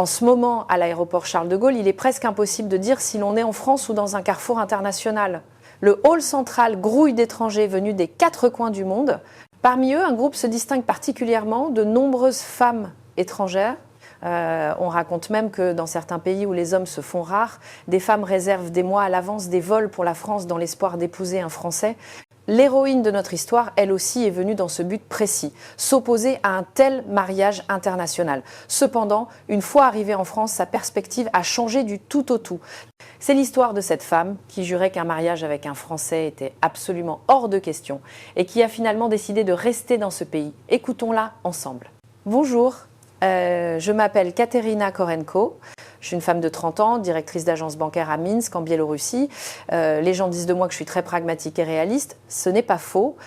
En ce moment, à l'aéroport Charles de Gaulle, il est presque impossible de dire si l'on est en France ou dans un carrefour international. Le hall central grouille d'étrangers venus des 4 coins du monde. Parmi eux, un groupe se distingue particulièrement de nombreuses femmes étrangères. On raconte même que dans certains pays où les hommes se font rares, des femmes réservent des mois à l'avance des vols pour la France dans l'espoir d'épouser un Français. L'héroïne de notre histoire, elle aussi, est venue dans ce but précis, s'opposer à un tel mariage international. Cependant, une fois arrivée en France, sa perspective a changé du tout au tout. C'est l'histoire de cette femme qui jurait qu'un mariage avec un Français était absolument hors de question et qui a finalement décidé de rester dans ce pays. Écoutons-la ensemble. Bonjour, je m'appelle Katerina Korenko. Je suis une femme de 30 ans, directrice d'agence bancaire à Minsk, en Biélorussie. Les gens disent de moi que je suis très pragmatique et réaliste. Ce n'est pas faux.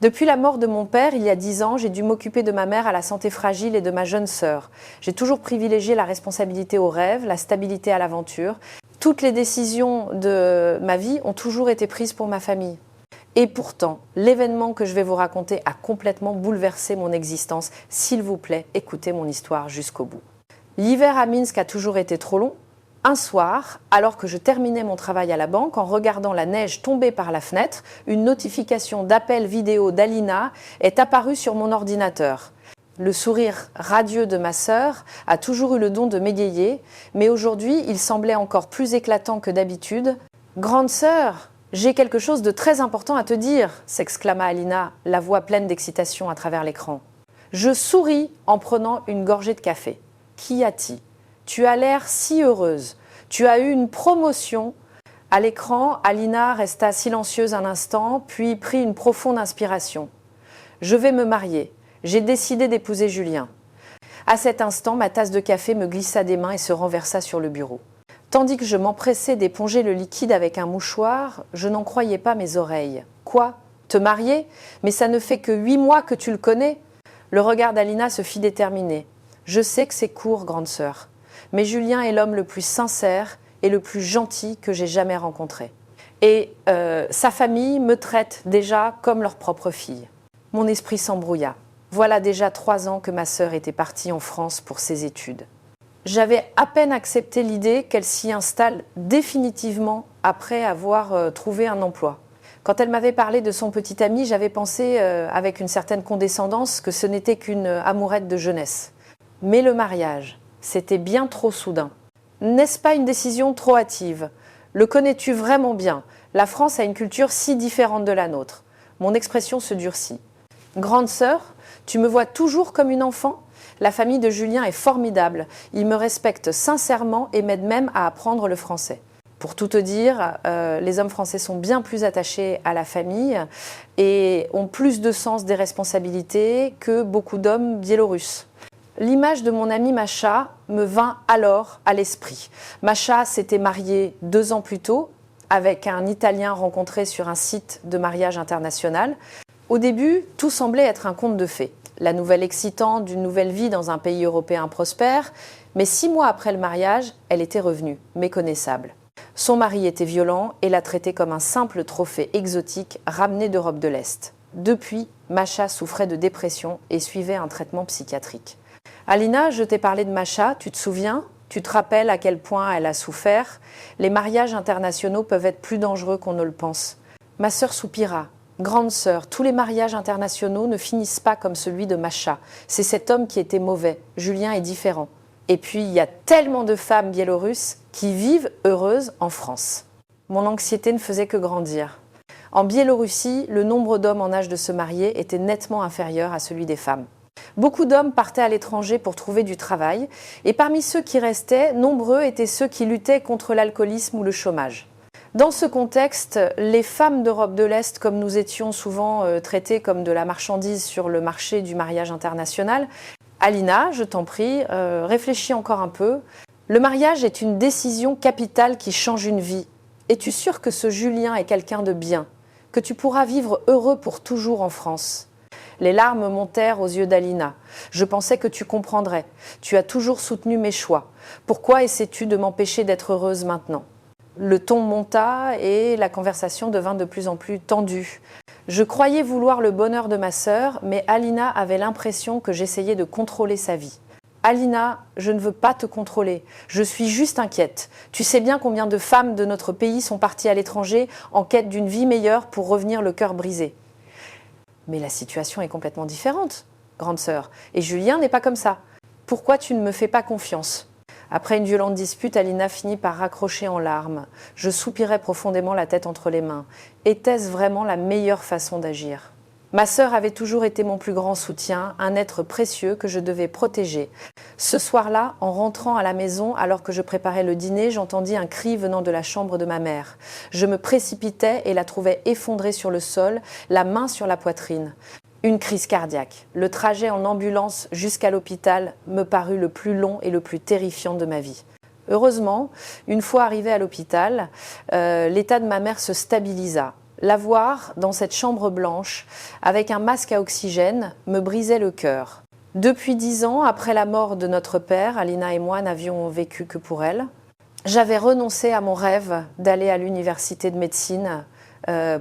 Depuis la mort de mon père, il y a 10 ans, j'ai dû m'occuper de ma mère à la santé fragile et de ma jeune sœur. J'ai toujours privilégié la responsabilité au rêve, la stabilité à l'aventure. Toutes les décisions de ma vie ont toujours été prises pour ma famille. Et pourtant, l'événement que je vais vous raconter a complètement bouleversé mon existence. S'il vous plaît, écoutez mon histoire jusqu'au bout. L'hiver à Minsk a toujours été trop long. Un soir, alors que je terminais mon travail à la banque, en regardant la neige tomber par la fenêtre, une notification d'appel vidéo d'Alina est apparue sur mon ordinateur. Le sourire radieux de ma sœur a toujours eu le don de m'égayer, mais aujourd'hui, il semblait encore plus éclatant que d'habitude. « Grande sœur, j'ai quelque chose de très important à te dire !» s'exclama Alina, la voix pleine d'excitation à travers l'écran. Je souris en prenant une gorgée de café. « Qu'y a-t-il ? Tu as l'air si heureuse. Tu as eu une promotion. » À l'écran, Alina resta silencieuse un instant, puis prit une profonde inspiration. « Je vais me marier. J'ai décidé d'épouser Julien. » À cet instant, ma tasse de café me glissa des mains et se renversa sur le bureau. Tandis que je m'empressais d'éponger le liquide avec un mouchoir, je n'en croyais pas mes oreilles. « Quoi ? Te marier ? Mais ça ne fait que 8 mois que tu le connais ?» Le regard d'Alina se fit déterminer. « Je sais que c'est court, grande sœur, mais Julien est l'homme le plus sincère et le plus gentil que j'ai jamais rencontré. Et sa famille me traite déjà comme leur propre fille. » Mon esprit s'embrouilla. Voilà déjà 3 ans que ma sœur était partie en France pour ses études. J'avais à peine accepté l'idée qu'elle s'y installe définitivement après avoir trouvé un emploi. Quand elle m'avait parlé de son petit ami, j'avais pensé avec une certaine condescendance que ce n'était qu'une amourette de jeunesse. Mais le mariage, c'était bien trop soudain. N'est-ce pas une décision trop hâtive ? Le connais-tu vraiment bien ? La France a une culture si différente de la nôtre. Mon expression se durcit. Grande sœur, tu me vois toujours comme une enfant ? La famille de Julien est formidable. Il me respecte sincèrement et m'aide même à apprendre le français. Pour tout te dire, les hommes français sont bien plus attachés à la famille et ont plus de sens des responsabilités que beaucoup d'hommes biélorusses. L'image de mon amie Macha me vint alors à l'esprit. Macha s'était mariée 2 ans plus tôt avec un Italien rencontré sur un site de mariage international. Au début, tout semblait être un conte de fées. La nouvelle excitante d'une nouvelle vie dans un pays européen prospère. Mais 6 mois après le mariage, elle était revenue, méconnaissable. Son mari était violent et la traitait comme un simple trophée exotique ramené d'Europe de l'Est. Depuis, Macha souffrait de dépression et suivait un traitement psychiatrique. Alina, je t'ai parlé de Macha, tu te souviens ? Tu te rappelles à quel point elle a souffert ? Les mariages internationaux peuvent être plus dangereux qu'on ne le pense. Ma sœur soupira. Grande sœur, tous les mariages internationaux ne finissent pas comme celui de Macha. C'est cet homme qui était mauvais. Julien est différent. Et puis, il y a tellement de femmes biélorusses qui vivent heureuses en France. Mon anxiété ne faisait que grandir. En Biélorussie, le nombre d'hommes en âge de se marier était nettement inférieur à celui des femmes. Beaucoup d'hommes partaient à l'étranger pour trouver du travail, et parmi ceux qui restaient, nombreux étaient ceux qui luttaient contre l'alcoolisme ou le chômage. Dans ce contexte, les femmes d'Europe de l'Est, comme nous étions souvent traitées comme de la marchandise sur le marché du mariage international, Alina, je t'en prie, réfléchis encore un peu. Le mariage est une décision capitale qui change une vie. Es-tu sûre que ce Julien est quelqu'un de bien, que tu pourras vivre heureux pour toujours en France ? Les larmes montèrent aux yeux d'Alina. Je pensais que tu comprendrais. Tu as toujours soutenu mes choix. Pourquoi essaies-tu de m'empêcher d'être heureuse maintenant ? Le ton monta et la conversation devint de plus en plus tendue. Je croyais vouloir le bonheur de ma sœur, mais Alina avait l'impression que j'essayais de contrôler sa vie. Alina, je ne veux pas te contrôler. Je suis juste inquiète. Tu sais bien combien de femmes de notre pays sont parties à l'étranger en quête d'une vie meilleure pour revenir le cœur brisé. Mais la situation est complètement différente, grande sœur. Et Julien n'est pas comme ça. Pourquoi tu ne me fais pas confiance ? Après une violente dispute, Alina finit par raccrocher en larmes. Je soupirais profondément la tête entre les mains. Était-ce vraiment la meilleure façon d'agir ? Ma sœur avait toujours été mon plus grand soutien, un être précieux que je devais protéger. Ce soir-là, en rentrant à la maison, alors que je préparais le dîner, j'entendis un cri venant de la chambre de ma mère. Je me précipitai et la trouvai effondrée sur le sol, la main sur la poitrine. Une crise cardiaque. Le trajet en ambulance jusqu'à l'hôpital me parut le plus long et le plus terrifiant de ma vie. Heureusement, une fois arrivée à l'hôpital, l'état de ma mère se stabilisa. La voir dans cette chambre blanche, avec un masque à oxygène, me brisait le cœur. Depuis 10 ans, après la mort de notre père, Alina et moi n'avions vécu que pour elle. J'avais renoncé à mon rêve d'aller à l'université de médecine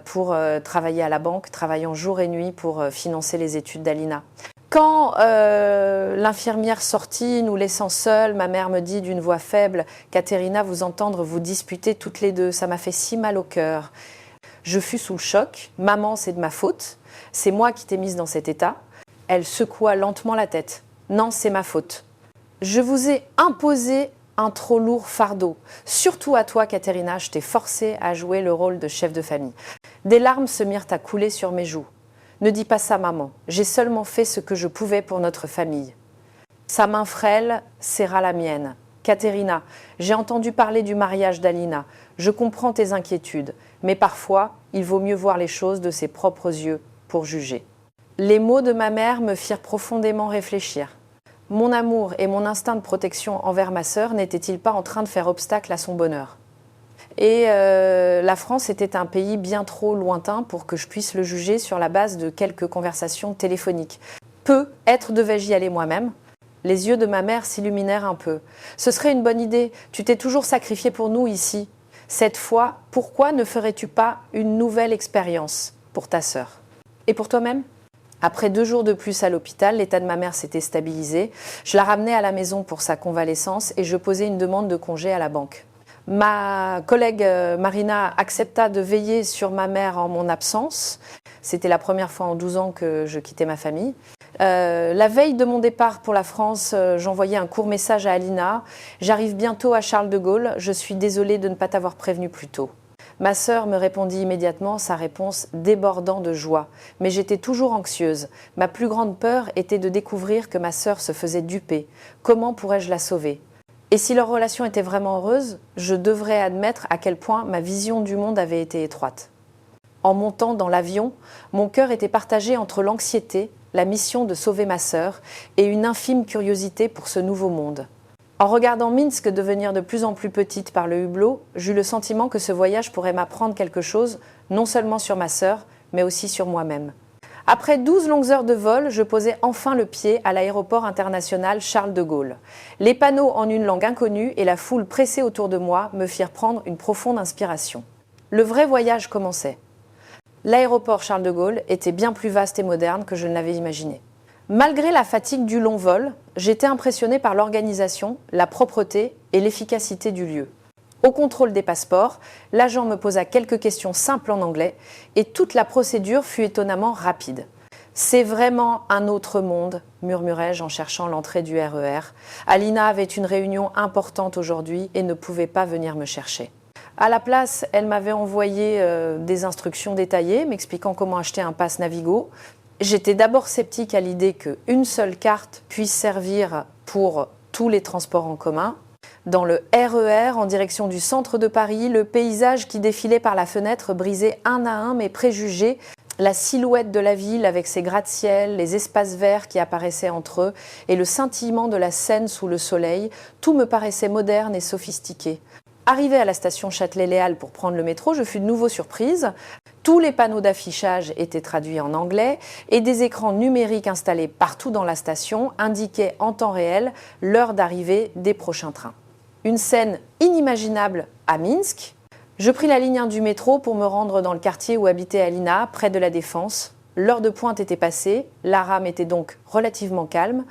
pour travailler à la banque, travaillant jour et nuit pour financer les études d'Alina. Quand l'infirmière sortit, nous laissant seuls, ma mère me dit d'une voix faible « Caterina, vous entendre vous disputer toutes les deux, ça m'a fait si mal au cœur ». Je fus sous le choc. « Maman, c'est de ma faute. C'est moi qui t'ai mise dans cet état. » Elle secoua lentement la tête. « Non, c'est ma faute. Je vous ai imposé un trop lourd fardeau. Surtout à toi, Caterina, je t'ai forcée à jouer le rôle de chef de famille. » Des larmes se mirent à couler sur mes joues. « Ne dis pas ça, maman. J'ai seulement fait ce que je pouvais pour notre famille. » Sa main frêle serra la mienne. « Caterina, j'ai entendu parler du mariage d'Alina. Je comprends tes inquiétudes, mais parfois, il vaut mieux voir les choses de ses propres yeux pour juger. » Les mots de ma mère me firent profondément réfléchir. Mon amour et mon instinct de protection envers ma sœur n'étaient-ils pas en train de faire obstacle à son bonheur ? Et la France était un pays bien trop lointain pour que je puisse le juger sur la base de quelques conversations téléphoniques. Peut-être devais-je y aller moi-même ? Les yeux de ma mère s'illuminèrent un peu. « Ce serait une bonne idée. Tu t'es toujours sacrifié pour nous ici. Cette fois, pourquoi ne ferais-tu pas une nouvelle expérience pour ta sœur ? Et pour toi-même » Après 2 jours de plus à l'hôpital, l'état de ma mère s'était stabilisé. Je la ramenai à la maison pour sa convalescence et je posai une demande de congé à la banque. Ma collègue Marina accepta de veiller sur ma mère en mon absence. C'était la première fois en 12 ans que je quittais ma famille. La veille de mon départ pour la France, j'envoyais un court message à Alina. « J'arrive bientôt à Charles de Gaulle. Je suis désolée de ne pas t'avoir prévenu plus tôt. » Ma sœur me répondit immédiatement, sa réponse débordant de joie. Mais j'étais toujours anxieuse. Ma plus grande peur était de découvrir que ma sœur se faisait duper. Comment pourrais-je la sauver ? Et si leur relation était vraiment heureuse, je devrais admettre à quel point ma vision du monde avait été étroite. En montant dans l'avion, mon cœur était partagé entre l'anxiété, la mission de sauver ma sœur et une infime curiosité pour ce nouveau monde. En regardant Minsk devenir de plus en plus petite par le hublot, j'eus le sentiment que ce voyage pourrait m'apprendre quelque chose, non seulement sur ma sœur, mais aussi sur moi-même. Après 12 longues heures de vol, je posai enfin le pied à l'aéroport international Charles de Gaulle. Les panneaux en une langue inconnue et la foule pressée autour de moi me firent prendre une profonde inspiration. Le vrai voyage commençait. L'aéroport Charles de Gaulle était bien plus vaste et moderne que je ne l'avais imaginé. Malgré la fatigue du long vol, j'étais impressionnée par l'organisation, la propreté et l'efficacité du lieu. Au contrôle des passeports, l'agent me posa quelques questions simples en anglais et toute la procédure fut étonnamment rapide. « C'est vraiment un autre monde », murmurai-je en cherchant l'entrée du RER. Alina avait une réunion importante aujourd'hui et ne pouvait pas venir me chercher. À la place, elle m'avait envoyé des instructions détaillées m'expliquant comment acheter un pass Navigo. J'étais d'abord sceptique à l'idée qu'une seule carte puisse servir pour tous les transports en commun. Dans le RER, en direction du centre de Paris, le paysage qui défilait par la fenêtre brisait un à un mes préjugés. La silhouette de la ville avec ses gratte-ciel, les espaces verts qui apparaissaient entre eux et le scintillement de la Seine sous le soleil, tout me paraissait moderne et sophistiqué. Arrivée à la station Châtelet-Léal pour prendre le métro, je fus de nouveau surprise. Tous les panneaux d'affichage étaient traduits en anglais et des écrans numériques installés partout dans la station indiquaient en temps réel l'heure d'arrivée des prochains trains. Une scène inimaginable à Minsk. Je pris la ligne 1 du métro pour me rendre dans le quartier où habitait Alina, près de la Défense. L'heure de pointe était passée, la rame était donc relativement calme.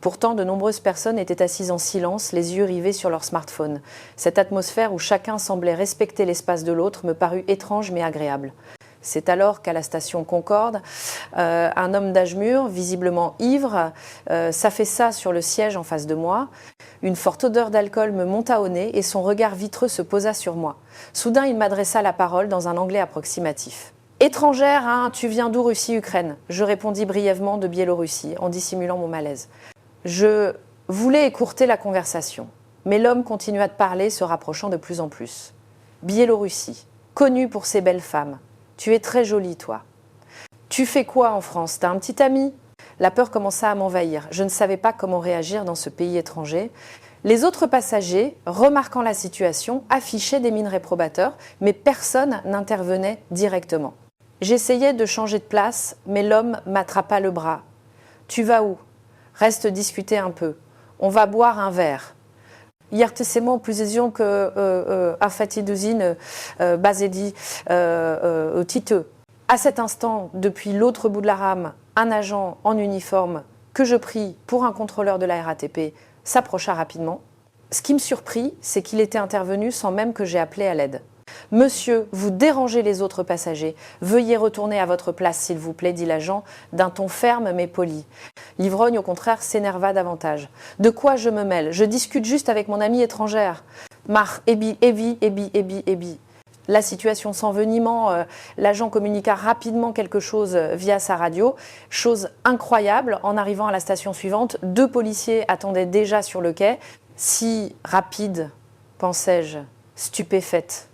Pourtant, de nombreuses personnes étaient assises en silence, les yeux rivés sur leur smartphone. Cette atmosphère où chacun semblait respecter l'espace de l'autre me parut étrange mais agréable. C'est alors qu'à la station Concorde, un homme d'âge mûr, visiblement ivre, s'affaissa sur le siège en face de moi. Une forte odeur d'alcool me monta au nez et son regard vitreux se posa sur moi. Soudain, il m'adressa la parole dans un anglais approximatif. « Étrangère, hein, tu viens d'où, Russie-Ukraine ?» Je répondis brièvement de Biélorussie, en dissimulant mon malaise. Je voulais écourter la conversation, mais l'homme continua de parler, se rapprochant de plus en plus. « Biélorussie, connue pour ses belles femmes. Tu es très jolie, toi. Tu fais quoi en France? T'as un petit ami ?» La peur commença à m'envahir. Je ne savais pas comment réagir dans ce pays étranger. Les autres passagers, remarquant la situation, affichaient des mines réprobateurs, mais personne n'intervenait directement. J'essayais de changer de place, mais l'homme m'attrapa le bras. « Tu vas où? Reste discuter un peu. On va boire un verre. » Yertesemo plus que Afatiduzine Bazedi Titeux. À cet instant, depuis l'autre bout de la rame, un agent en uniforme que je pris pour un contrôleur de la RATP s'approcha rapidement. Ce qui me surprit, c'est qu'il était intervenu sans même que j'aie appelé à l'aide. « Monsieur, vous dérangez les autres passagers. Veuillez retourner à votre place, s'il vous plaît, » dit l'agent, d'un ton ferme mais poli. L'ivrogne, au contraire, s'énerva davantage. « De quoi je me mêle? Je discute juste avec mon amie étrangère. »« Mar, ebi. » La situation s'envenimant, l'agent communiqua rapidement quelque chose via sa radio. Chose incroyable, en arrivant à la station suivante, 2 policiers attendaient déjà sur le quai. Si rapide, pensais-je, stupéfaite.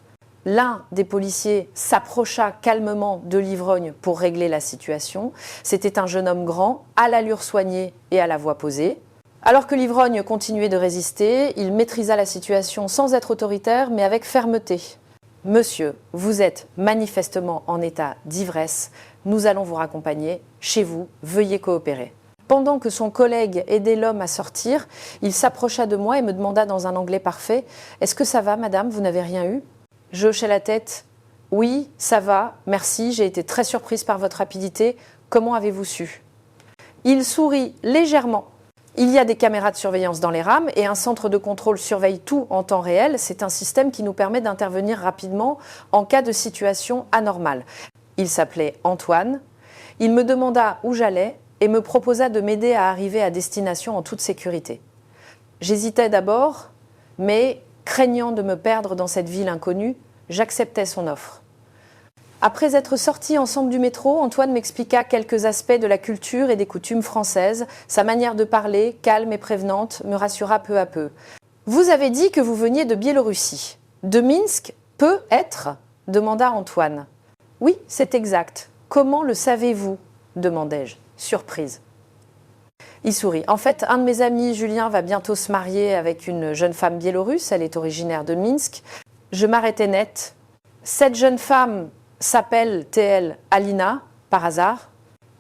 L'un des policiers s'approcha calmement de l'ivrogne pour régler la situation. C'était un jeune homme grand, à l'allure soignée et à la voix posée. Alors que l'ivrogne continuait de résister, il maîtrisa la situation sans être autoritaire, mais avec fermeté. « Monsieur, vous êtes manifestement en état d'ivresse. Nous allons vous raccompagner chez vous. Veuillez coopérer. » Pendant que son collègue aidait l'homme à sortir, il s'approcha de moi et me demanda dans un anglais parfait « Est-ce que ça va, madame? Vous n'avez rien eu ?» Je hochai la tête. « Oui, ça va, merci, j'ai été très surprise par votre rapidité. Comment avez-vous su ?» Il sourit légèrement. Il y a des caméras de surveillance dans les rames et un centre de contrôle surveille tout en temps réel. C'est un système qui nous permet d'intervenir rapidement en cas de situation anormale. Il s'appelait Antoine. Il me demanda où j'allais et me proposa de m'aider à arriver à destination en toute sécurité. J'hésitais d'abord, mais craignant de me perdre dans cette ville inconnue, j'acceptais son offre. Après être sortis ensemble du métro, Antoine m'expliqua quelques aspects de la culture et des coutumes françaises. Sa manière de parler, calme et prévenante, me rassura peu à peu. « Vous avez dit que vous veniez de Biélorussie. De Minsk, peut être ?» demanda Antoine. « Oui, c'est exact. Comment le savez-vous » demandai-je, surprise. Il sourit. « En fait, un de mes amis, Julien, va bientôt se marier avec une jeune femme biélorusse. Elle est originaire de Minsk. » Je m'arrêtai net. Cette jeune femme s'appelle TL Alina, par hasard.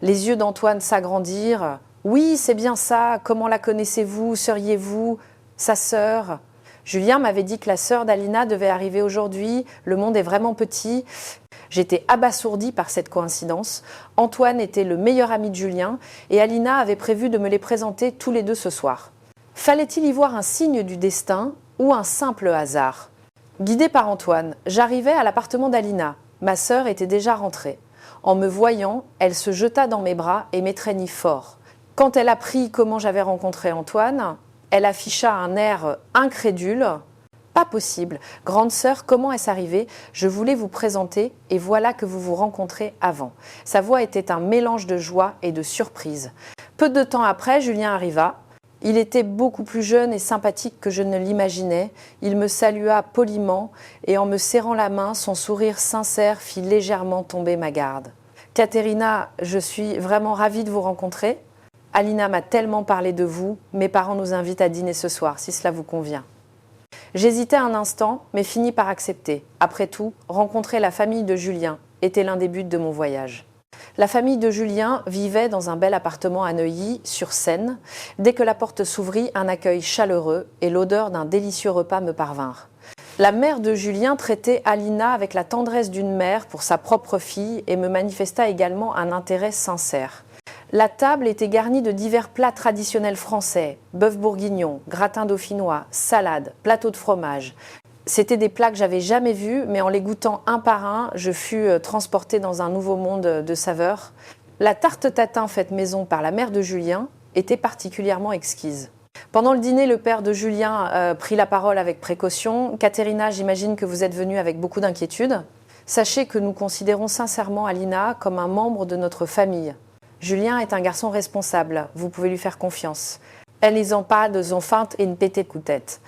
Les yeux d'Antoine s'agrandirent. « Oui, c'est bien ça. Comment la connaissez-vous? Seriez-vous sa sœur ?» Julien m'avait dit que la sœur d'Alina devait arriver aujourd'hui. Le monde est vraiment petit. J'étais abasourdie par cette coïncidence. Antoine était le meilleur ami de Julien et Alina avait prévu de me les présenter tous les deux ce soir. Fallait-il y voir un signe du destin ou un simple hasard? Guidée par Antoine, j'arrivai à l'appartement d'Alina. Ma sœur était déjà rentrée. En me voyant, elle se jeta dans mes bras et m'étreignit fort. Quand elle apprit comment j'avais rencontré Antoine, elle afficha un air incrédule. « Pas possible. Grande sœur, comment est-ce arrivé? Je voulais vous présenter et voilà que vous vous rencontrez avant. » Sa voix était un mélange de joie et de surprise. Peu de temps après, Julien arriva. Il était beaucoup plus jeune et sympathique que je ne l'imaginais. Il me salua poliment et en me serrant la main, son sourire sincère fit légèrement tomber ma garde. « Katerina, je suis vraiment ravie de vous rencontrer. Alina m'a tellement parlé de vous. Mes parents nous invitent à dîner ce soir, si cela vous convient. » J'hésitais un instant, mais finis par accepter. Après tout, rencontrer la famille de Julien était l'un des buts de mon voyage. La famille de Julien vivait dans un bel appartement à Neuilly, sur Seine. Dès que la porte s'ouvrit, un accueil chaleureux et l'odeur d'un délicieux repas me parvinrent. La mère de Julien traitait Alina avec la tendresse d'une mère pour sa propre fille et me manifesta également un intérêt sincère. La table était garnie de divers plats traditionnels français, bœuf bourguignon, gratin dauphinois, salade, plateau de fromage. C'était des plats que j'avais jamais vus, mais en les goûtant un par un, je fus transportée dans un nouveau monde de saveurs. La tarte tatin faite maison par la mère de Julien était particulièrement exquise. Pendant le dîner, le père de Julien prit la parole avec précaution. « Caterina, j'imagine que vous êtes venue avec beaucoup d'inquiétude. Sachez que nous considérons sincèrement Alina comme un membre de notre famille. Julien est un garçon responsable, vous pouvez lui faire confiance. Elle n'est pas de enfant et une pétée de coup-tête. »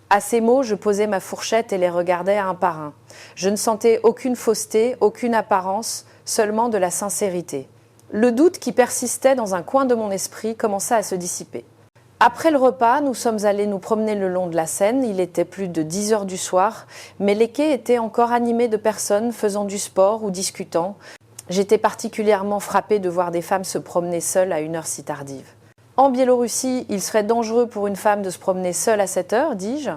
À ces mots, je posais ma fourchette et les regardais un par un. Je ne sentais aucune fausseté, aucune apparence, seulement de la sincérité. Le doute qui persistait dans un coin de mon esprit commença à se dissiper. Après le repas, nous sommes allés nous promener le long de la Seine. Il était plus de 10 heures du soir, mais les quais étaient encore animés de personnes faisant du sport ou discutant. J'étais particulièrement frappée de voir des femmes se promener seules à une heure si tardive. En Biélorussie, il serait dangereux pour une femme de se promener seule à cette heure, dis-je.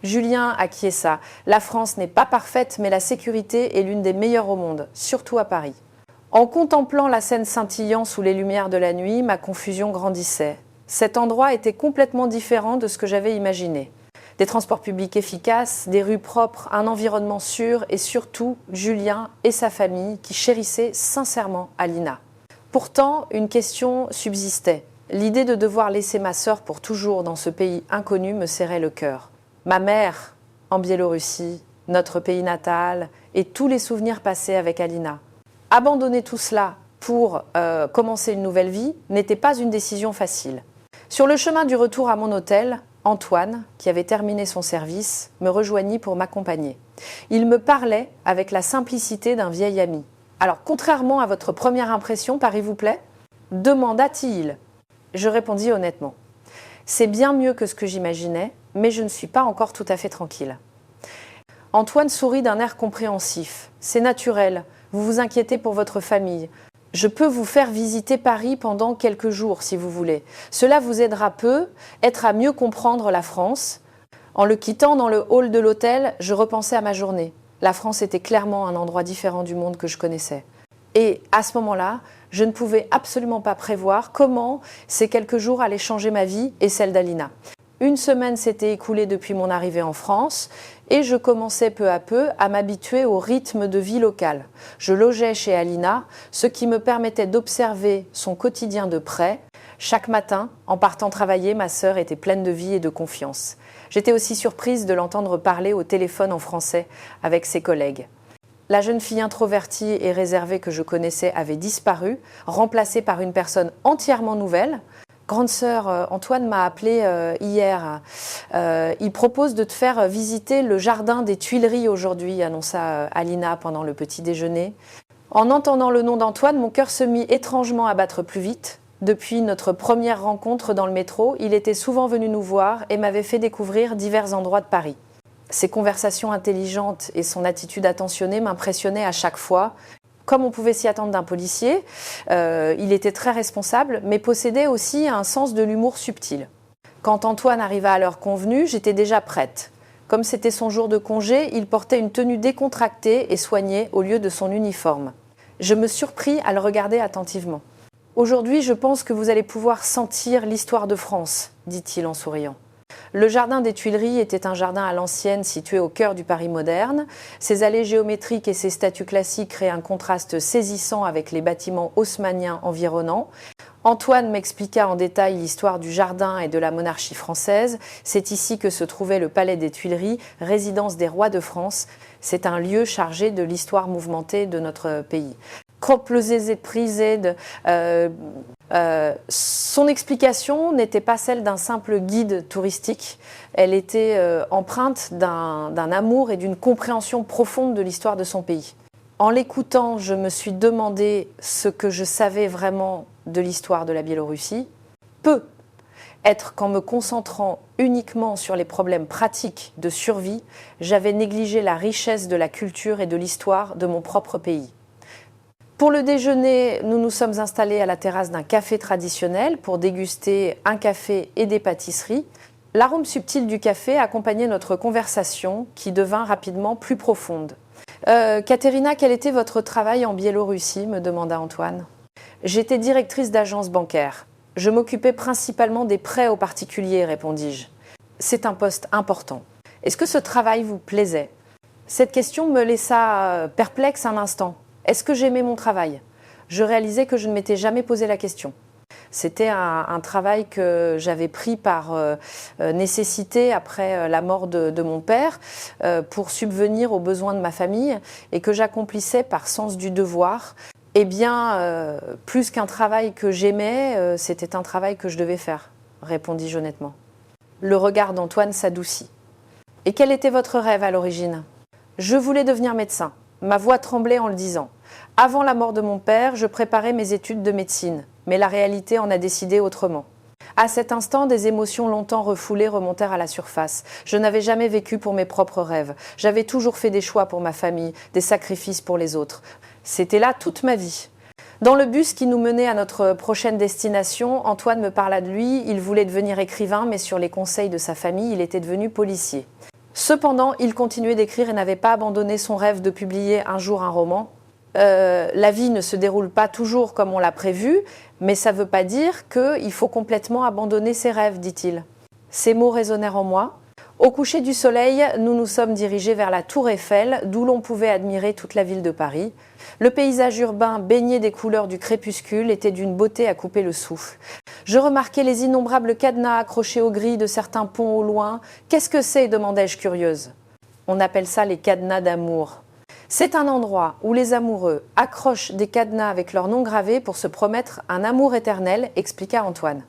Julien acquiesça. La France n'est pas parfaite, mais la sécurité est l'une des meilleures au monde, surtout à Paris. En contemplant la Seine scintillant sous les lumières de la nuit, ma confusion grandissait. Cet endroit était complètement différent de ce que j'avais imaginé. Des transports publics efficaces, des rues propres, un environnement sûr et surtout Julien et sa famille qui chérissaient sincèrement Alina. Pourtant, une question subsistait. L'idée de devoir laisser ma sœur pour toujours dans ce pays inconnu me serrait le cœur. Ma mère, en Biélorussie, notre pays natal et tous les souvenirs passés avec Alina. Abandonner tout cela pour commencer une nouvelle vie n'était pas une décision facile. Sur le chemin du retour à mon hôtel, Antoine, qui avait terminé son service, me rejoignit pour m'accompagner. Il me parlait avec la simplicité d'un vieil ami. « Alors, contrairement à votre première impression, Paris vous plaît ?» demanda-t-il. Je répondis honnêtement. « C'est bien mieux que ce que j'imaginais, mais je ne suis pas encore tout à fait tranquille. » Antoine sourit d'un air compréhensif. « C'est naturel, vous vous inquiétez pour votre famille. Je peux vous faire visiter Paris pendant quelques jours, si vous voulez. Cela vous aidera peu, à mieux comprendre la France. » En le quittant dans le hall de l'hôtel, je repensais à ma journée. La France était clairement un endroit différent du monde que je connaissais. Et à ce moment-là, je ne pouvais absolument pas prévoir comment ces quelques jours allaient changer ma vie et celle d'Alina. Une semaine s'était écoulée depuis mon arrivée en France et je commençais peu à peu à m'habituer au rythme de vie local. Je logeais chez Alina, ce qui me permettait d'observer son quotidien de près. Chaque matin, en partant travailler, ma sœur était pleine de vie et de confiance. J'étais aussi surprise de l'entendre parler au téléphone en français avec ses collègues. La jeune fille introvertie et réservée que je connaissais avait disparu, remplacée par une personne entièrement nouvelle. Grande sœur, Antoine m'a appelé hier. Il propose de te faire visiter le jardin des Tuileries aujourd'hui, annonça Alina pendant le petit déjeuner. En entendant le nom d'Antoine, mon cœur se mit étrangement à battre plus vite. Depuis notre première rencontre dans le métro, il était souvent venu nous voir et m'avait fait découvrir divers endroits de Paris. Ses conversations intelligentes et son attitude attentionnée m'impressionnaient à chaque fois. Comme on pouvait s'y attendre d'un policier, il était très responsable, mais possédait aussi un sens de l'humour subtil. Quand Antoine arriva à l'heure convenue, j'étais déjà prête. Comme c'était son jour de congé, il portait une tenue décontractée et soignée au lieu de son uniforme. Je me surpris à le regarder attentivement. « Aujourd'hui, je pense que vous allez pouvoir sentir l'histoire de France », dit-il en souriant. Le jardin des Tuileries était un jardin à l'ancienne situé au cœur du Paris moderne. Ses allées géométriques et ses statues classiques créent un contraste saisissant avec les bâtiments haussmanniens environnants. Antoine m'expliqua en détail l'histoire du jardin et de la monarchie française. C'est ici que se trouvait le palais des Tuileries, résidence des rois de France. C'est un lieu chargé de l'histoire mouvementée de notre pays. Son explication n'était pas celle d'un simple guide touristique. Elle était empreinte d'un amour et d'une compréhension profonde de l'histoire de son pays. En l'écoutant, je me suis demandé ce que je savais vraiment de l'histoire de la Biélorussie. Peu. Être qu'en me concentrant uniquement sur les problèmes pratiques de survie, j'avais négligé la richesse de la culture et de l'histoire de mon propre pays. Pour le déjeuner, nous nous sommes installés à la terrasse d'un café traditionnel pour déguster un café et des pâtisseries. L'arôme subtil du café accompagnait notre conversation qui devint rapidement plus profonde. « Caterina, quel était votre travail en Biélorussie ?» me demanda Antoine. J'étais directrice d'agence bancaire. Je m'occupais principalement des prêts aux particuliers, répondis-je. C'est un poste important. Est-ce que ce travail vous plaisait? Cette question me laissa perplexe un instant. Est-ce que j'aimais mon travail? Je réalisais que je ne m'étais jamais posé la question. C'était un travail que j'avais pris par nécessité après la mort de mon père pour subvenir aux besoins de ma famille et que j'accomplissais par sens du devoir. Eh bien, plus qu'un travail que j'aimais, c'était un travail que je devais faire, répondis-je honnêtement. Le regard d'Antoine s'adoucit. Et quel était votre rêve à l'origine? Je voulais devenir médecin. Ma voix tremblait en le disant. Avant la mort de mon père, je préparais mes études de médecine, mais la réalité en a décidé autrement. À cet instant, des émotions longtemps refoulées remontèrent à la surface. Je n'avais jamais vécu pour mes propres rêves. J'avais toujours fait des choix pour ma famille, des sacrifices pour les autres. C'était là toute ma vie. Dans le bus qui nous menait à notre prochaine destination, Antoine me parla de lui. Il voulait devenir écrivain, mais sur les conseils de sa famille, il était devenu policier. Cependant, il continuait d'écrire et n'avait pas abandonné son rêve de publier un jour un roman. La vie ne se déroule pas toujours comme on l'a prévu, mais ça ne veut pas dire qu'il faut complètement abandonner ses rêves, dit-il. Ces mots résonnèrent en moi. Au coucher du soleil, nous nous sommes dirigés vers la Tour Eiffel, d'où l'on pouvait admirer toute la ville de Paris. Le paysage urbain, baigné des couleurs du crépuscule, était d'une beauté à couper le souffle. Je remarquais les innombrables cadenas accrochés aux grilles de certains ponts au loin. « Qu'est-ce que c'est » demandai-je curieuse. On appelle ça les cadenas d'amour. C'est un endroit où les amoureux accrochent des cadenas avec leur nom gravé pour se promettre un amour éternel, expliqua Antoine.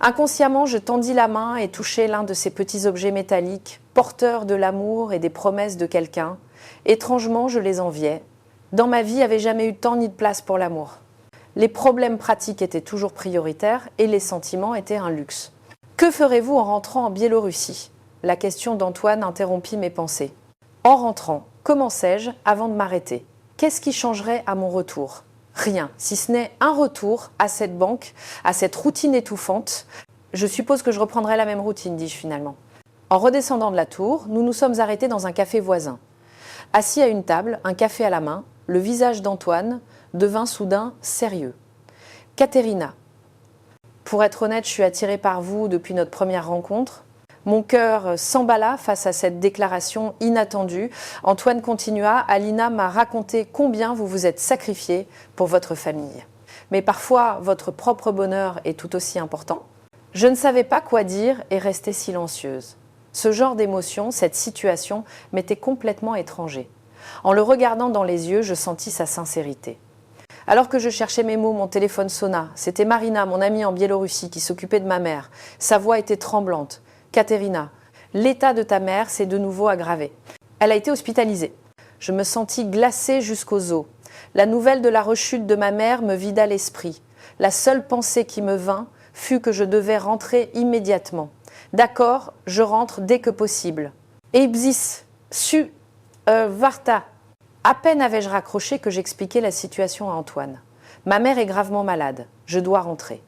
Inconsciemment, je tendis la main et touchai l'un de ces petits objets métalliques, porteurs de l'amour et des promesses de quelqu'un. Étrangement, je les enviais. Dans ma vie, avait jamais eu de temps ni de place pour l'amour. Les problèmes pratiques étaient toujours prioritaires et les sentiments étaient un luxe. Que ferez-vous en rentrant en Biélorussie? La question d'Antoine interrompit mes pensées. En rentrant, commençai-je avant de m'arrêter. Qu'est-ce qui changerait à mon retour? Rien, si ce n'est un retour à cette banque, à cette routine étouffante. Je suppose que je reprendrai la même routine, dis-je finalement. En redescendant de la tour, nous nous sommes arrêtés dans un café voisin. Assis à une table, un café à la main, le visage d'Antoine devint soudain sérieux. « Katerina, pour être honnête, je suis attirée par vous depuis notre première rencontre. » Mon cœur s'emballa face à cette déclaration inattendue. Antoine continua. « Alina m'a raconté combien vous vous êtes sacrifiée pour votre famille. Mais parfois, votre propre bonheur est tout aussi important. » Je ne savais pas quoi dire et restais silencieuse. Ce genre d'émotion, cette situation, m'était complètement étranger. En le regardant dans les yeux, je sentis sa sincérité. Alors que je cherchais mes mots, mon téléphone sonna. C'était Marina, mon amie en Biélorussie, qui s'occupait de ma mère. Sa voix était tremblante. « Katerina, l'état de ta mère s'est de nouveau aggravé. Elle a été hospitalisée. » Je me sentis glacée jusqu'aux os. La nouvelle de la rechute de ma mère me vida l'esprit. La seule pensée qui me vint fut que je devais rentrer immédiatement. « D'accord, je rentre dès que possible. »« Eibzis, Varta !» À peine avais-je raccroché que j'expliquais la situation à Antoine. « Ma mère est gravement malade. Je dois rentrer. »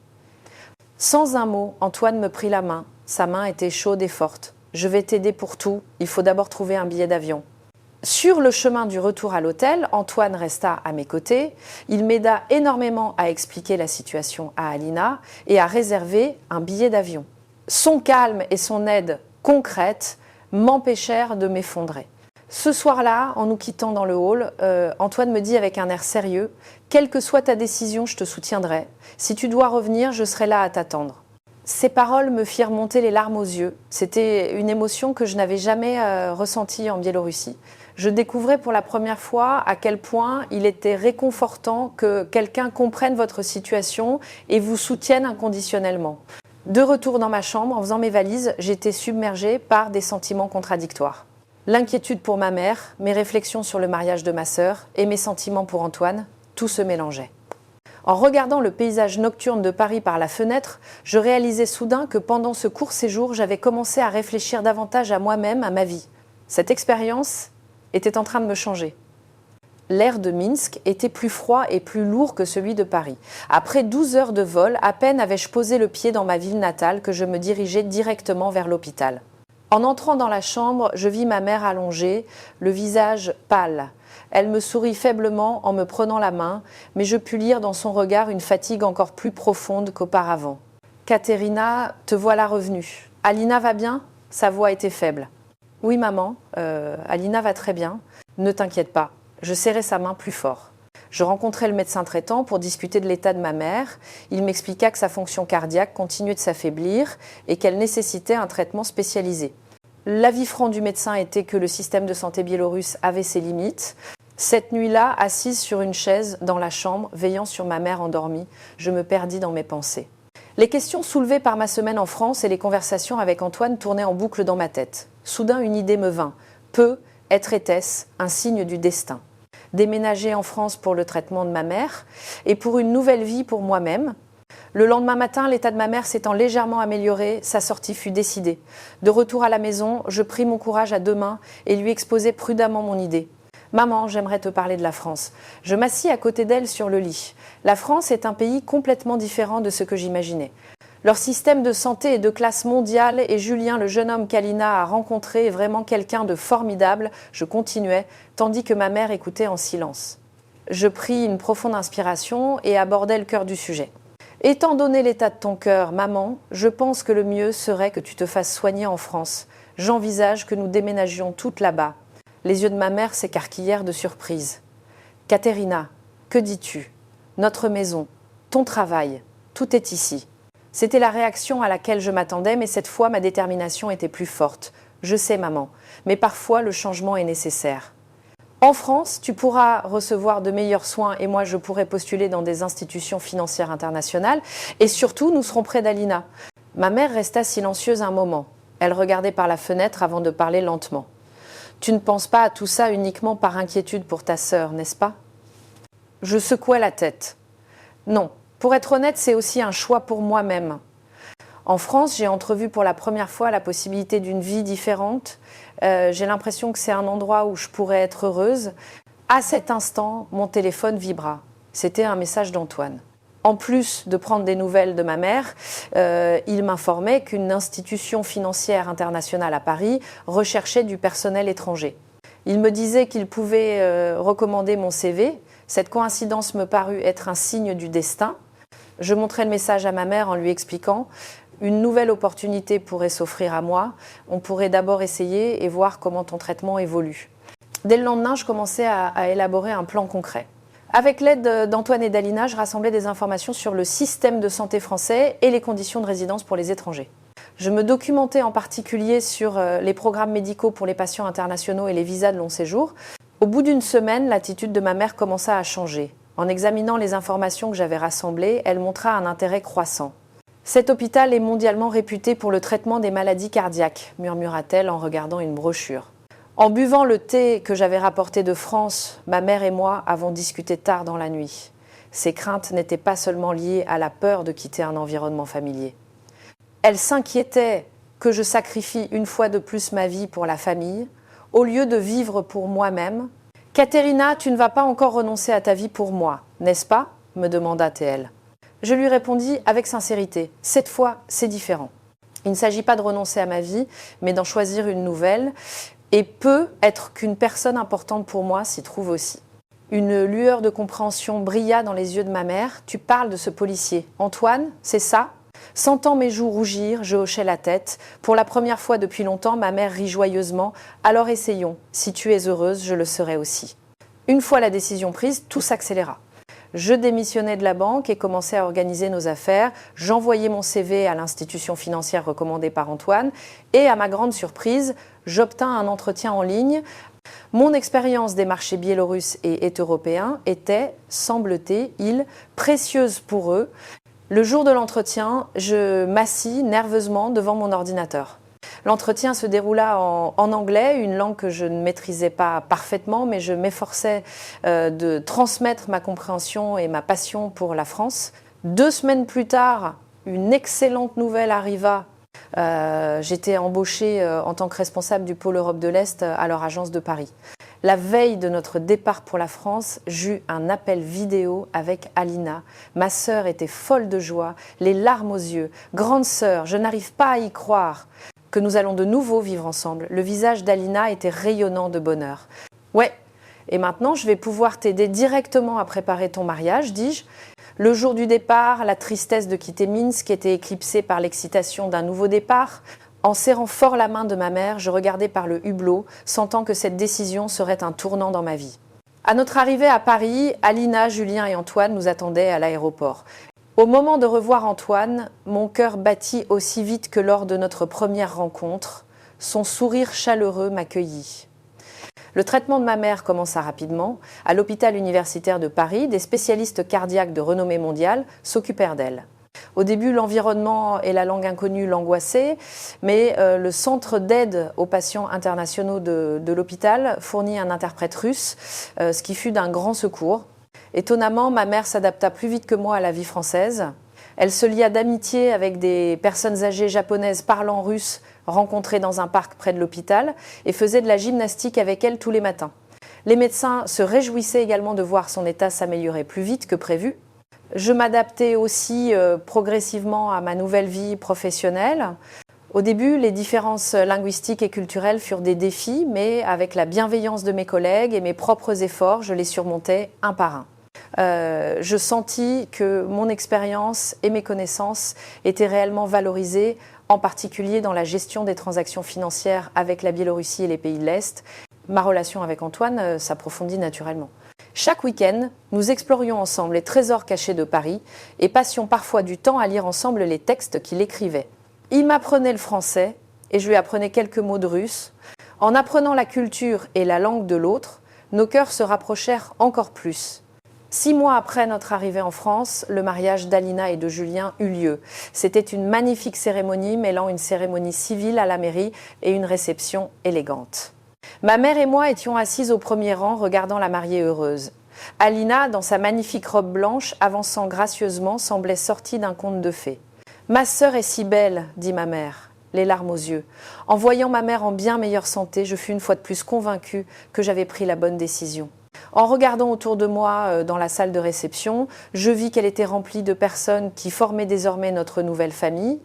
Sans un mot, Antoine me prit la main. Sa main était chaude et forte. « Je vais t'aider pour tout. Il faut d'abord trouver un billet d'avion. » Sur le chemin du retour à l'hôtel, Antoine resta à mes côtés. Il m'aida énormément à expliquer la situation à Alina et à réserver un billet d'avion. Son calme et son aide concrète m'empêchèrent de m'effondrer. Ce soir-là, en nous quittant dans le hall, Antoine me dit avec un air sérieux « Quelle que soit ta décision, je te soutiendrai. Si tu dois revenir, je serai là à t'attendre. » Ces paroles me firent monter les larmes aux yeux. C'était une émotion que je n'avais jamais ressentie en Biélorussie. Je découvrais pour la première fois à quel point il était réconfortant que quelqu'un comprenne votre situation et vous soutienne inconditionnellement. De retour dans ma chambre, en faisant mes valises, j'étais submergée par des sentiments contradictoires. L'inquiétude pour ma mère, mes réflexions sur le mariage de ma sœur et mes sentiments pour Antoine, tout se mélangeait. En regardant le paysage nocturne de Paris par la fenêtre, je réalisais soudain que pendant ce court séjour, j'avais commencé à réfléchir davantage à moi-même, à ma vie. Cette expérience était en train de me changer. L'air de Minsk était plus froid et plus lourd que celui de Paris. Après 12 heures de vol, à peine avais-je posé le pied dans ma ville natale que je me dirigeais directement vers l'hôpital. En entrant dans la chambre, je vis ma mère allongée, le visage pâle. Elle me sourit faiblement en me prenant la main, mais je pus lire dans son regard une fatigue encore plus profonde qu'auparavant. « Caterina, te voilà revenue. Alina va bien ?» Sa voix était faible. « Oui, maman, Alina va très bien. Ne t'inquiète pas. » Je serrai sa main plus fort. Je rencontrai le médecin traitant pour discuter de l'état de ma mère. Il m'expliqua que sa fonction cardiaque continuait de s'affaiblir et qu'elle nécessitait un traitement spécialisé. L'avis franc du médecin était que le système de santé biélorusse avait ses limites. Cette nuit-là, assise sur une chaise dans la chambre, veillant sur ma mère endormie, je me perdis dans mes pensées. Les questions soulevées par ma semaine en France et les conversations avec Antoine tournaient en boucle dans ma tête. Soudain, une idée me vint. Peut-être était-ce un signe du destin. Déménager en France pour le traitement de ma mère et pour une nouvelle vie pour moi-même. Le lendemain matin, l'état de ma mère s'étant légèrement amélioré, sa sortie fut décidée. De retour à la maison, je pris mon courage à deux mains et lui exposai prudemment mon idée. « Maman, j'aimerais te parler de la France. » Je m'assis à côté d'elle sur le lit. La France est un pays complètement différent de ce que j'imaginais. Leur système de santé est de classe mondiale et Julien, le jeune homme qu'Alina a rencontré, est vraiment quelqu'un de formidable. Je continuais, tandis que ma mère écoutait en silence. Je pris une profonde inspiration et abordai le cœur du sujet. Étant donné l'état de ton cœur, maman, je pense que le mieux serait que tu te fasses soigner en France. J'envisage que nous déménagions toutes là-bas. Les yeux de ma mère s'écarquillèrent de surprise. « Caterina, que dis-tu ? Notre maison, ton travail, tout est ici. » C'était la réaction à laquelle je m'attendais, mais cette fois ma détermination était plus forte. « Je sais, maman, mais parfois le changement est nécessaire. » En France, tu pourras recevoir de meilleurs soins et moi je pourrai postuler dans des institutions financières internationales et surtout nous serons près d'Alina. Ma mère resta silencieuse un moment. Elle regardait par la fenêtre avant de parler lentement. Tu ne penses pas à tout ça uniquement par inquiétude pour ta sœur, n'est-ce pas ? Je secouai la tête. Non, pour être honnête, c'est aussi un choix pour moi-même. En France, j'ai entrevu pour la première fois la possibilité d'une vie différente. J'ai l'impression que c'est un endroit où je pourrais être heureuse. À cet instant, mon téléphone vibra. C'était un message d'Antoine. En plus de prendre des nouvelles de ma mère, il m'informait qu'une institution financière internationale à Paris recherchait du personnel étranger. Il me disait qu'il pouvait recommander mon CV. Cette coïncidence me parut être un signe du destin. Je montrai le message à ma mère en lui expliquant « Une nouvelle opportunité pourrait s'offrir à moi. On pourrait d'abord essayer et voir comment ton traitement évolue. » Dès le lendemain, je commençais à élaborer un plan concret. Avec l'aide d'Antoine et d'Alina, je rassemblais des informations sur le système de santé français et les conditions de résidence pour les étrangers. Je me documentais en particulier sur les programmes médicaux pour les patients internationaux et les visas de long séjour. Au bout d'une semaine, l'attitude de ma mère commença à changer. En examinant les informations que j'avais rassemblées, elle montra un intérêt croissant. « Cet hôpital est mondialement réputé pour le traitement des maladies cardiaques », murmura-t-elle en regardant une brochure. En buvant le thé que j'avais rapporté de France, ma mère et moi avons discuté tard dans la nuit. Ces craintes n'étaient pas seulement liées à la peur de quitter un environnement familier. Elle s'inquiétait que je sacrifie une fois de plus ma vie pour la famille, au lieu de vivre pour moi-même. « Caterina, tu ne vas pas encore renoncer à ta vie pour moi, n'est-ce pas ?» me demanda-t-elle. Je lui répondis avec sincérité, « Cette fois, c'est différent. Il ne s'agit pas de renoncer à ma vie, mais d'en choisir une nouvelle. Et peut être qu'une personne importante pour moi s'y trouve aussi. » Une lueur de compréhension brilla dans les yeux de ma mère. « Tu parles de ce policier. Antoine, c'est ça ?» Sentant mes joues rougir, je hochai la tête. Pour la première fois depuis longtemps, ma mère rit joyeusement. « Alors essayons. Si tu es heureuse, je le serai aussi. » Une fois la décision prise, tout s'accéléra. Je démissionnai de la banque et commençai à organiser nos affaires. J'envoyai mon CV à l'institution financière recommandée par Antoine et à ma grande surprise, j'obtins un entretien en ligne. Mon expérience des marchés biélorusses et européens était, semble-t-il, précieuse pour eux. Le jour de l'entretien, je m'assis nerveusement devant mon ordinateur. L'entretien se déroula en anglais, une langue que je ne maîtrisais pas parfaitement, mais je m'efforçais de transmettre ma compréhension et ma passion pour la France. 2 semaines plus tard, une excellente nouvelle arriva. J'étais embauchée en tant que responsable du pôle Europe de l'Est à leur agence de Paris. La veille de notre départ pour la France, j'eus un appel vidéo avec Alina. Ma sœur était folle de joie, les larmes aux yeux. « Grande sœur, je n'arrive pas à y croire. » que nous allons de nouveau vivre ensemble. Le visage d'Alina était rayonnant de bonheur. Ouais, et maintenant je vais pouvoir t'aider directement à préparer ton mariage, dis-je. Le jour du départ, la tristesse de quitter Minsk était éclipsée par l'excitation d'un nouveau départ. En serrant fort la main de ma mère, je regardais par le hublot, sentant que cette décision serait un tournant dans ma vie. À notre arrivée à Paris, Alina, Julien et Antoine nous attendaient à l'aéroport. Au moment de revoir Antoine, mon cœur battit aussi vite que lors de notre première rencontre. Son sourire chaleureux m'accueillit. Le traitement de ma mère commença rapidement. À l'hôpital universitaire de Paris, des spécialistes cardiaques de renommée mondiale s'occupèrent d'elle. Au début, l'environnement et la langue inconnue l'angoissaient, mais le centre d'aide aux patients internationaux de l'hôpital fournit un interprète russe, ce qui fut d'un grand secours. Étonnamment, ma mère s'adapta plus vite que moi à la vie française. Elle se lia d'amitié avec des personnes âgées japonaises parlant russe rencontrées dans un parc près de l'hôpital et faisait de la gymnastique avec elle tous les matins. Les médecins se réjouissaient également de voir son état s'améliorer plus vite que prévu. Je m'adaptais aussi progressivement à ma nouvelle vie professionnelle. Au début, les différences linguistiques et culturelles furent des défis, mais avec la bienveillance de mes collègues et mes propres efforts, je les surmontais un par un. Je sentis que mon expérience et mes connaissances étaient réellement valorisées, en particulier dans la gestion des transactions financières avec la Biélorussie et les pays de l'Est. Ma relation avec Antoine s'approfondit naturellement. Chaque week-end, nous explorions ensemble les trésors cachés de Paris et passions parfois du temps à lire ensemble les textes qu'il écrivait. Il m'apprenait le français et je lui apprenais quelques mots de russe. En apprenant la culture et la langue de l'autre, nos cœurs se rapprochèrent encore plus. 6 mois après notre arrivée en France, le mariage d'Alina et de Julien eut lieu. C'était une magnifique cérémonie mêlant une cérémonie civile à la mairie et une réception élégante. Ma mère et moi étions assises au premier rang regardant la mariée heureuse. Alina, dans sa magnifique robe blanche, avançant gracieusement, semblait sortie d'un conte de fées. « Ma sœur est si belle », dit ma mère, les larmes aux yeux. En voyant ma mère en bien meilleure santé, je fus une fois de plus convaincue que j'avais pris la bonne décision. En regardant autour de moi dans la salle de réception, je vis qu'elle était remplie de personnes qui formaient désormais notre nouvelle famille,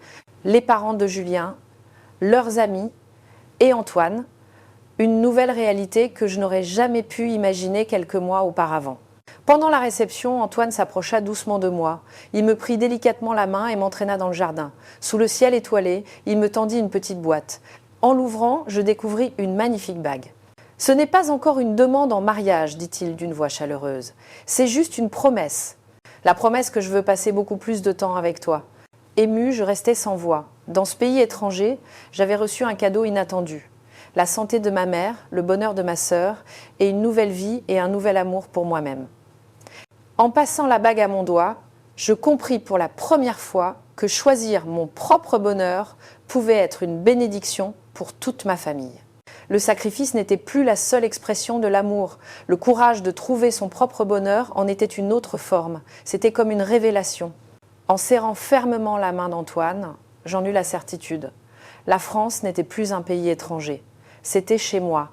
les parents de Julien, leurs amis et Antoine, une nouvelle réalité que je n'aurais jamais pu imaginer quelques mois auparavant. Pendant la réception, Antoine s'approcha doucement de moi. Il me prit délicatement la main et m'entraîna dans le jardin. Sous le ciel étoilé, il me tendit une petite boîte. En l'ouvrant, je découvris une magnifique bague. « Ce n'est pas encore une demande en mariage, dit-il d'une voix chaleureuse. C'est juste une promesse. La promesse que je veux passer beaucoup plus de temps avec toi. » Émue, je restais sans voix. Dans ce pays étranger, j'avais reçu un cadeau inattendu. La santé de ma mère, le bonheur de ma sœur et une nouvelle vie et un nouvel amour pour moi-même. En passant la bague à mon doigt, je compris pour la première fois que choisir mon propre bonheur pouvait être une bénédiction pour toute ma famille. Le sacrifice n'était plus la seule expression de l'amour. Le courage de trouver son propre bonheur en était une autre forme. C'était comme une révélation. En serrant fermement la main d'Antoine, j'en eus la certitude. La France n'était plus un pays étranger. C'était chez moi,